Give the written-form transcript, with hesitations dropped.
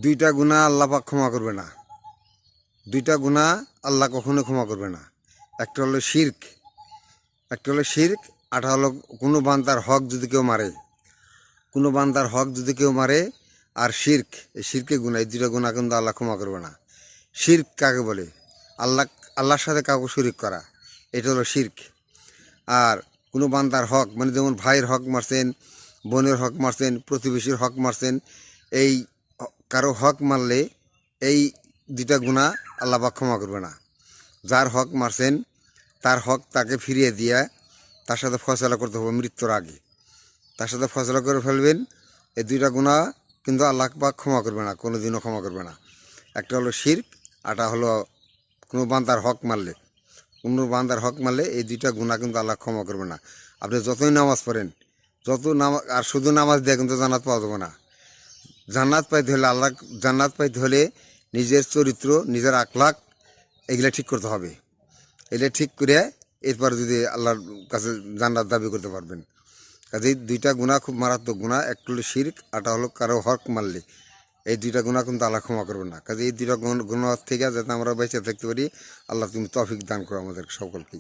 দুইটা গুনাহ আল্লাহ পাক ক্ষমা করবে না। দুইটা গুনাহ আল্লাহ কখনো ক্ষমা করবে না। একটা হলো শিরক, আটা হলো কোনো বান্দার হক যদি কেউ মারে, আর শিরক, এই শিরকে গুনাহ, এই দুইটা গুনাহ কিন্তু আল্লাহ ক্ষমা করবে না। শিরক কাকে বলে? আল্লাহর সাথে কাউকে শরিক করা, এটা হলো শিরক। আর কোনো বান্দার হক, মানে যেমন ভাইয়ের হক মারছেন, বোনের হক মারছেন, প্রতিবেশীর হক মারছেন, এই কারো হক মারলে এই দুইটা গুনাহ আল্লাহ পাক ক্ষমা করবে না। যার হক মারছেন তার হক তাকে ফিরিয়ে দিয়ে তার সাথে ফয়সালা করতে হবে মৃত্যুর আগে। তার সাথে ফয়সালা করে ফেলবেন। এই দুইটা গুনাহ কিন্তু আল্লাহ পাক ক্ষমা করবে না, কোনো দিনও ক্ষমা করবে না। একটা হলো শিরক, আটা হলো কোনো বান্দার হক মারলে, এই দুইটা গুনাহ কিন্তু আল্লাহ ক্ষমা করবে না। আপনি যতই নামাজ পড়েন, আর শুধু নামাজ দিয়ে কিন্তু জান্নাত পাওয়া যাবে না। জান্নাত পাইতে হলে নিজের চরিত্র, নিজের আখলাক এগুলা ঠিক করতে হবে। এগুলা ঠিক করে এরপর যদি আল্লাহর কাছে জান্নাত দাবি করতে পারবেন। কাজেই দুইটা গুনাহ খুব মারাত্মক গুনাহ। একটা হলো শিরক, আটা হলো কারো হক মারলে। এই দুইটা গুনাহ কিন্তু আল্লাহ ক্ষমা করবে না। কাজে এই দুইটা গুনাহ থেকে যাতে আমরা বেঁচে থাকতে পারি, আল্লাহ তুমি তৌফিক দান করো আমাদের সকলকে।